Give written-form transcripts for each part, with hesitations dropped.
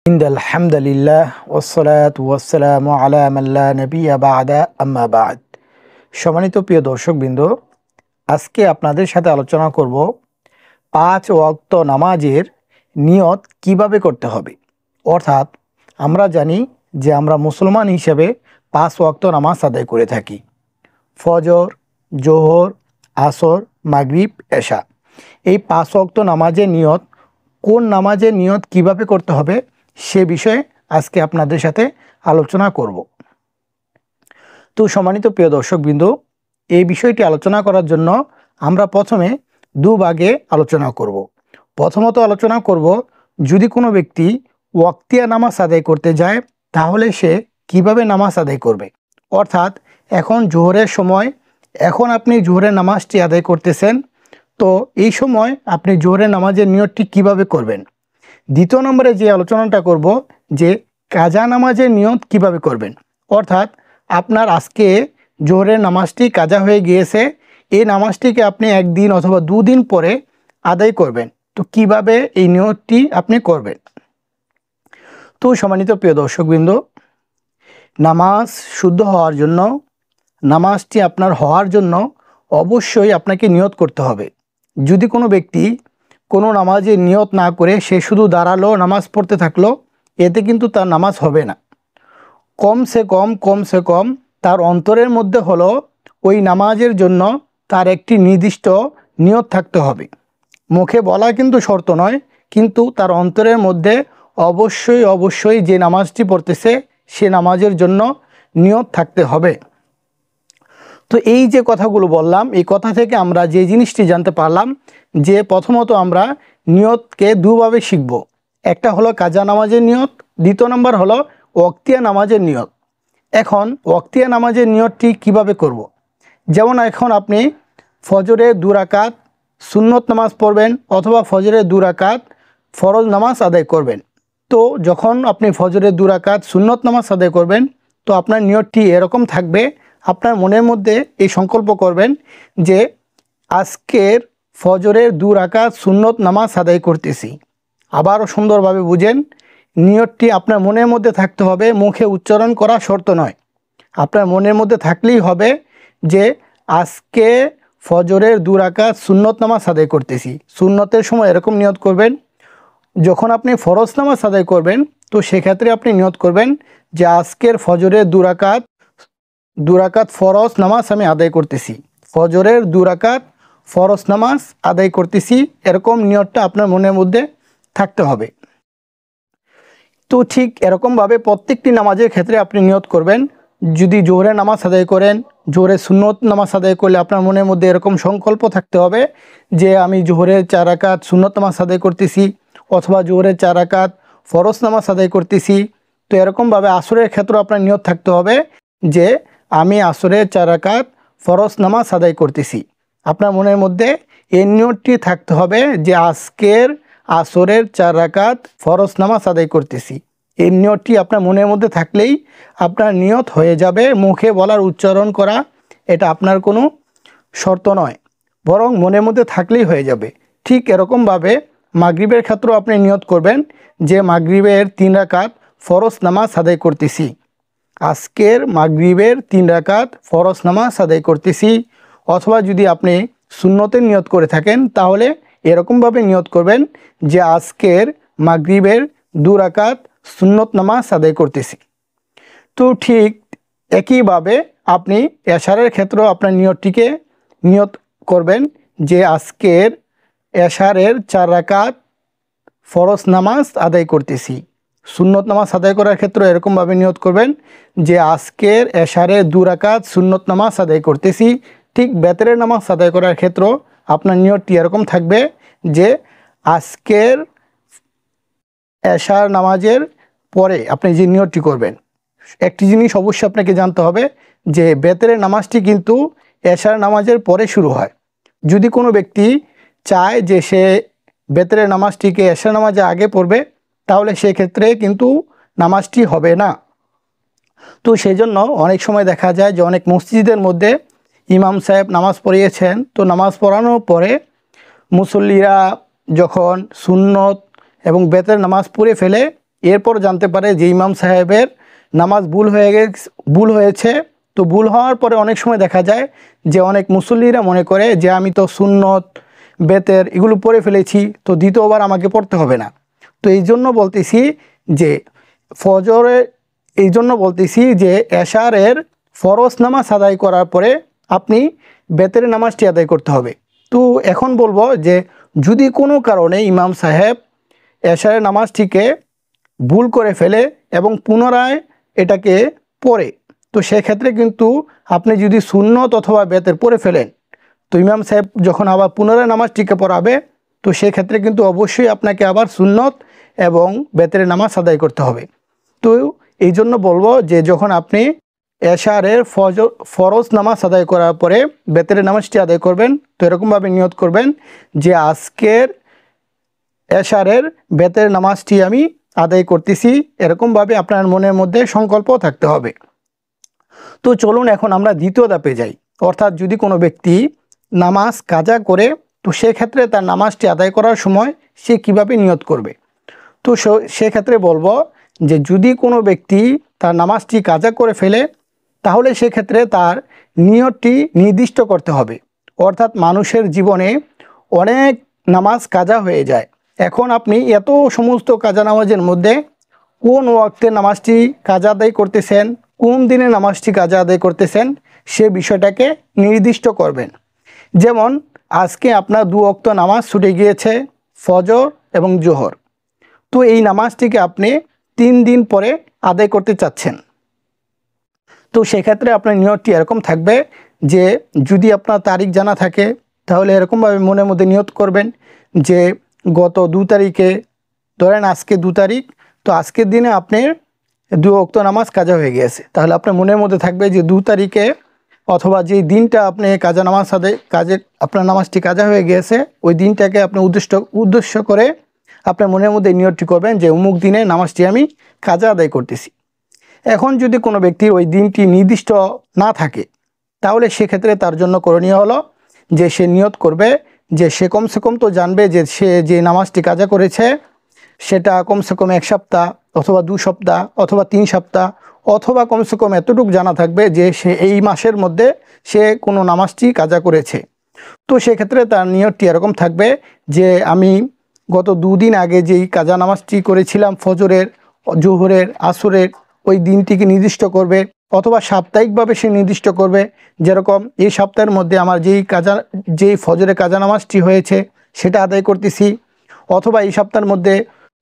ইন্দাল হামদুলিল্লাহ ওয়াসসালাতু ওয়াসসালামু আলা মান লা নাবিয়্যা বা'দা আম্মা বা'দ। সম্মানিত প্রিয় দর্শকবৃন্দ, আজকে আপনাদের সাথে আলোচনা করব 5 ওয়াক্ত নামাজের নিয়ত কিভাবে করতে হবে। অর্থাৎ আমরা জানি যে আমরা মুসলমান হিসেবে 5 ওয়াক্ত নামাজ আদায় করে থাকি। ফজর, জোহর, আসর, মাগরিব, এশা। এই 5 ওয়াক্ত নামাজের নিয়ত, কোন নামাজের নিয়ত কিভাবে করতে হবে সে বিষয়ে আজকে আপনাদের সাথে আলোচনা করব। তো সম্মানিত প্রিয় দর্শকবৃন্দ, এই বিষয়টি আলোচনা করার জন্য আমরা প্রথমে দুভাগে আলোচনা করব। প্রথমত আলোচনা করব, যদি কোনো ব্যক্তি ওয়াক্তিয়া নামাজ আদায় করতে যায় তাহলে সে কিভাবে নামাজ আদায় করবে। অর্থাৎ এখন জোহরের সময়, এখন আপনি জোহরের নামাজটি আদায় করতেছেন, তো এই সময় আপনি জোহরের নামাজের নিয়তটি কিভাবে করবেন। দ্বিতীয় নম্বরে যে আলোচনাটা করব যে কাজা নামাজের নিয়ত কিভাবে করবেন। অর্থাৎ আপনার আজকে জোহরের নামাজটি কাজা হয়ে গিয়েছে, এই নামাজটিকে আপনি একদিন অথবা দুদিন পরে আদায় করবেন, তো কিভাবে এই নিয়তটি আপনি করবেন। তো সম্মানিত প্রিয় দর্শকবৃন্দ, নামাজ শুদ্ধ হওয়ার জন্য, নামাজটি আপনার হওয়ার জন্য অবশ্যই আপনাকে নিয়ত করতে হবে। যদি কোনো ব্যক্তি কোনো নামাজে নিয়ত না করে সে শুধু দাঁড়ালো, নামাজ পড়তে থাকলো, এতে কিন্তু তার নামাজ হবে না। কমসে কম তার অন্তরের মধ্যে হলো ওই নামাজের জন্য তার একটি নির্দিষ্ট নিয়ত থাকতে হবে। মুখে বলা কিন্তু শর্ত নয়, কিন্তু তার অন্তরের মধ্যে অবশ্যই যে নামাজটি পড়তেছে সে নামাজের জন্য নিয়ত থাকতে হবে। তো এই যে কথাগুলো বললাম, এই কথা থেকে আমরা যে জিনিসটি জানতে পারলাম যে প্রথমত আমরা নিয়তকে দুভাবে শিখব। একটা হলো কাজা নামাজের নিয়ত, দ্বিতীয় নম্বর হলো ওয়াক্তিয়া নামাজের নিয়ত। এখন ওয়াক্তিয়া নামাজের নিয়তটি কিভাবে করব। যেমন এখন আপনি ফজরে 2 রাকাত সুন্নত নামাজ পড়বেন অথবা ফজরে 2 রাকাত ফরজ নামাজ আদায় করবেন। তো যখন আপনি ফজরে 2 রাকাত সুন্নত নামাজ আদায় করবেন, তো আপনার নিয়তটি এরকম থাকবে, আপনার মনের মধ্যে এই সংকল্প করবেন যে আজকের ফজরের 2 রাকাত সুন্নত নামাজ আদায় করতেছি। আবারও সুন্দরভাবে বুঝেন, নিয়তটি আপনার মনের মধ্যে থাকতে হবে, মুখে উচ্চারণ করা শর্ত নয়। আপনার মনের মধ্যে থাকলেই হবে যে আজকে ফজরের 2 রাকাত সুন্নত নামাজ আদায় করতেছি। সুন্নতের সময় এরকম নিয়ত করবেন। যখন আপনি ফরজ নামাজ আদায় করবেন, তো সেক্ষেত্রে আপনি নিয়ত করবেন যে আজকের ফজরের 2 রাকাত ফরজ নামাজ আমি আদায় করতেছি, ফজরের 2 রাকাত ফরজ নামাজ আদায় করতেছি, এরকম নিয়তটা আপনার মনের মধ্যে থাকতে হবে। তো ঠিক এরকমভাবে প্রত্যেকটি নামাজের ক্ষেত্রে আপনি নিয়ত করবেন। যদি জোহরের নামাজ আদায় করেন, জোহরের সুন্নত নামাজ আদায় করলে আপনার মনের মধ্যে এরকম সংকল্প থাকতে হবে যে আমি জোহরের 4 রাকাত সুন্নত নামাজ আদায় করতেছি অথবা জোহরের 4 রাকাত ফরজ নামাজ আদায় করতেছি। তো এরকমভাবে আসরের ক্ষেত্রে আপনার নিয়ত থাকতে হবে যে আমি আসরের 4 রাকাত ফরজ নামাজ আদায় করতেছি। আপনার মনের মধ্যে এই নিয়তটি থাকতে হবে যে আজকের আসরের 4 রাকাত ফরজ নামাজ আদায় করতেছি। এই নিয়তটি আপনার মনের মধ্যে থাকলেই আপনার নিয়ত হয়ে যাবে। মুখে বলার, উচ্চারণ করা এটা আপনার কোনো শর্ত নয়, বরং মনের মধ্যে থাকলেই হয়ে যাবে। ঠিক এরকমভাবে মাগরিবের ক্ষেত্রেও আপনি নিয়ত করবেন যে মাগরিবের 3 রাকাত ফরজ নামাজ আদায় করতেছি, আজকের মাগরিবের 3 রাকাত ফরজ নামাজ আদায় করতেছি। অথবা যদি আপনি সুন্নতের নিয়ত করে থাকেন তাহলে এরকমভাবে নিয়ত করবেন যে আজকের মাগরিবের 2 রাকাত সুন্নত নামাজ আদায় করতেছি। তো ঠিক একইভাবে আপনি এশারের ক্ষেত্রেও আপনার নিয়তটিকে নিয়ত করবেন যে আজকের এশারের 4 রাকাত ফরজ নামাজ আদায় করতেছি। সুন্নত নামাজ আদায় করার ক্ষেত্রে এরকমভাবে নিয়ত করবেন যে আজকের এশারের 2 রাকাত সুন্নত নামাজ আদায় করতেছি। ঠিক বেতরের নামাজ আদায় করার ক্ষেত্রেও আপনার নিয়তটি এরকম থাকবে যে আজকের এশার নামাজের পরে আপনি যে নিয়তটি করবেন। একটি জিনিস অবশ্যই আপনাকে জানতে হবে যে বেতরের নামাজটি কিন্তু এশার নামাজের পরে শুরু হয়। যদি কোনো ব্যক্তি চায় যে সে বেতরের নামাজটিকে এশার নামাজে আগে পড়বে, তাহলে সেক্ষেত্রে কিন্তু নামাজটি হবে না। তো সেই জন্য অনেক সময় দেখা যায় যে অনেক মসজিদের মধ্যে ইমাম সাহেব নামাজ পড়িয়েছেন, তো নামাজ পড়ানোর পরে মুসল্লিরা যখন সুন্নত এবং বেতের নামাজ পড়ে ফেলে, এরপর জানতে পারে যে ইমাম সাহেবের নামাজ ভুল হয়েছে। তো ভুল হওয়ার পরে অনেক সময় দেখা যায় যে অনেক মুসল্লিরা মনে করে যে আমি তো সুন্নত বেতের এগুলো পড়ে ফেলেছি, তো দ্বিতীয়বার আমাকে পড়তে হবে না। তো এই জন্য বলতেছি যে এশারের ফরজ নামাজ আদায় করার পরে আপনি বেতের নামাজটি আদায় করতে হবে। তো এখন বলবো যে যদি কোনো কারণে ইমাম সাহেব এশারের নামাজটিকে ভুল করে ফেলে এবং পুনরায় এটাকে পড়ে, তো সেক্ষেত্রে কিন্তু আপনি যদি সুন্নত অথবা বেতের পড়ে ফেলেন, তো ইমাম সাহেব যখন আবার পুনরায় নামাজটিকে পড়াবে, তো সেক্ষেত্রে কিন্তু অবশ্যই আপনাকে আবার সুন্নত এবং বেতের নামাজ আদায় করতে হবে। তো এই জন্য বলবো যে যখন আপনি এশারের ফরজ নামাজ আদায় করার পরে বেতের নামাজটি আদায় করবেন, তো এরকমভাবে নিয়ত করবেন যে আজকের এশারের বেতের নামাজটি আমি আদায় করতেছি, এরকমভাবে আপনার মনের মধ্যে সংকল্প থাকতে হবে। তো চলুন এখন আমরা দ্বিতীয় ধাপে যাই, অর্থাৎ যদি কোনো ব্যক্তি নামাজ কাজা করে, তো সেক্ষেত্রে তার নামাজটি আদায় করার সময় সে কিভাবে নিয়ত করবে। তো সেক্ষেত্রে বলবো যে যদি কোনো ব্যক্তি তার নামাজটি কাজা করে ফেলে, তাহলে সেক্ষেত্রে তার নিয়তটি নির্দিষ্ট করতে হবে। অর্থাৎ মানুষের জীবনে অনেক নামাজ কাজা হয়ে যায়, এখন আপনি এত সমস্ত কাজা নামাজের মধ্যে কোন ওয়াক্তে নামাজটি কাজা আদায় করতেছেন, কোন দিনে নামাজটি কাজা আদায় করতেছেন, সে বিষয়টাকে নির্দিষ্ট করবেন। যেমন আজকে আপনার 2 ওয়াক্ত নামাজ ছুটে গিয়েছে, ফজর এবং জোহর। তো এই নামাজটিকে আপনি 3 দিন পরে আদায় করতে চাচ্ছেন। তো সেক্ষেত্রে আপনার নিয়তটি এরকম থাকবে যে যদি আপনার তারিখ জানা থাকে, তাহলে এরকমভাবে মনের মধ্যে নিয়ত করবেন যে গত 2 তারিখে, ধরেন আজকে 2 তারিখ, তো আজকের দিনে আপনার 2 ওয়াক্ত নামাজ কাজা হয়ে গিয়েছে। তাহলে আপনার মনের মধ্যে থাকবে যে 2 তারিখে অথবা যেই দিনটা আপনি কাজা নামাজ আপনার নামাজটি কাজা হয়ে গিয়েছে, ওই দিনটাকে আপনি উদ্দেশ্য করে আপনার মনের মধ্যে নিয়তটি করবেন যে অমুক দিনে নামাজটি আমি কাজা আদায় করতেছি। এখন যদি কোনো ব্যক্তির ওই দিনটি নির্দিষ্ট না থাকে, তাহলে সেক্ষেত্রে তার জন্য করণীয় হলো যে সে নিয়ত করবে যে সে কমসে কম তো জানবে যে সে যে নামাজটি কাজা করেছে সেটা কমসে কম 1 সপ্তাহ অথবা 2 সপ্তাহ অথবা 3 সপ্তাহ, অথবা কমসে কম এতটুকু জানা থাকবে যে সে এই মাসের মধ্যে সে কোনো নামাজটি কাজা করেছে। তো সেক্ষেত্রে তার নিয়তটি এরকম থাকবে যে আমি গত 2 দিন আগে যেই কাজা নামাজটি করেছিলাম ফজরের, জোহরের, আসরের, ওই দিনটিকে নির্দিষ্ট করবে, অথবা সাপ্তাহিকভাবে সে নির্দিষ্ট করবে। যেরকম এই সপ্তাহের মধ্যে আমার যেই ফজরের কাজা নামাজটি হয়েছে সেটা আদায় করতেছি, অথবা এই সপ্তাহের মধ্যে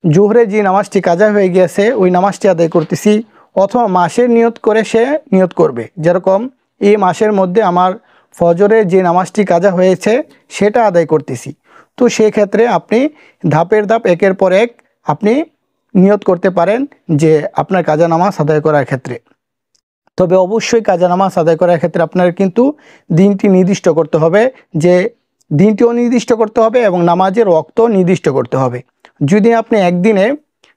জোহরে যে নামাজটি কাজা হয়ে গিয়েছে ওই নামাজটি আদায় করতেছি, অথবা মাসের নিয়ত করে সে নিয়ত করবে। যেরকম এই মাসের মধ্যে আমার ফজরে যে নামাজটি কাজা হয়েছে সেটা আদায় করতেছি। তো সেক্ষেত্রে আপনি ধাপের ধাপ একের পর এক আপনি নিয়ত করতে পারেন যে আপনার কাজা নামাজ আদায় করার ক্ষেত্রে। তবে অবশ্যই কাজা নামাজ আদায় করার ক্ষেত্রে আপনার কিন্তু দিনটি নির্দিষ্ট করতে হবে, যে দিনটিও নির্দিষ্ট করতে হবে এবং নামাজের ওয়াক্ত নির্দিষ্ট করতে হবে। যদি আপনি একদিনে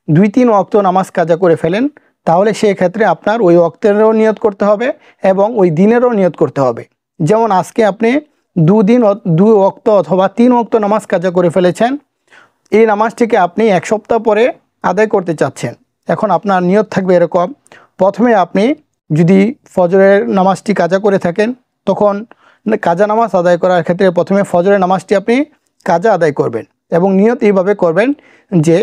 2-3 ওয়াক্ত নামাজ কাজা করে ফেলেন, তাহলে সেক্ষেত্রে আপনার ওই ওয়াক্তেরও নিয়ত করতে হবে এবং ওই দিনেরও নিয়ত করতে হবে। যেমন আজকে আপনি 2 ওয়াক্ত অথবা 3 ওয়াক্ত নামাজ কাজা করে ফেলেছেন, এই নামাজটিকে আপনি 1 সপ্তাহ পরে আদায় করতে চাচ্ছেন। এখন আপনার নিয়ত থাকবে এরকম, প্রথমে আপনি যদি ফজরের নামাজটি কাজা করে থাকেন, তখন কাজা নামাজ আদায় করার ক্ষেত্রে প্রথমে ফজরের নামাজটি আপনি কাজা আদায় করবেন এবং নিয়ত এইভাবে করবেন যে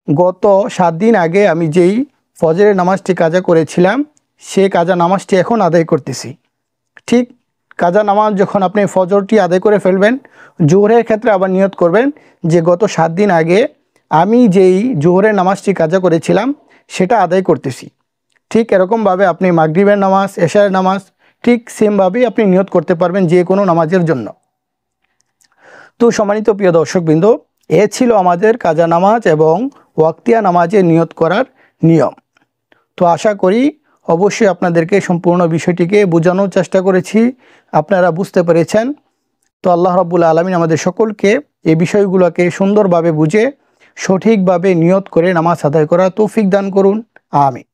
গত 7 দিন আগে আমি যেই ফজরের নামাজটি কাজা করেছিলাম সেই কাজা নামাজটি এখন আদায় করতেছি। ঠিক কাজা নামাজ যখন আপনি ফজরটি আদায় করে ফেলবেন, জোহরের ক্ষেত্রে আবার নিয়ত করবেন যে গত 7 দিন আগে আমি যেই জোহরের নামাজটি কাজা করেছিলাম সেটা আদায় করতেছি। ঠিক এরকমভাবে আপনি মাগরিবের নামাজ, এশারের নামাজ ঠিক সেমভাবেই আপনি নিয়ত করতে পারবেন যে কোনো নামাজের জন্য। তো সম্মানিত প্রিয় দর্শকবৃন্দ, এ ছিল আমাদের কাজা নামাজ এবং ওয়াক্তিয়া নামাজে নিয়ত করার নিয়ম। তো আশা করি অবশ্যই আপনাদেরকে সম্পূর্ণ বিষয়টিকে বোঝানোর চেষ্টা করেছি, আপনারা বুঝতে পেরেছেন। তো আল্লাহ রাব্বুল আলামিন আমাদের সকলকে এই বিষয়গুলোকে সুন্দরভাবে বুঝে সঠিকভাবে নিয়ত করে নামাজ আদায় করার তৌফিক দান করুন। আমিন।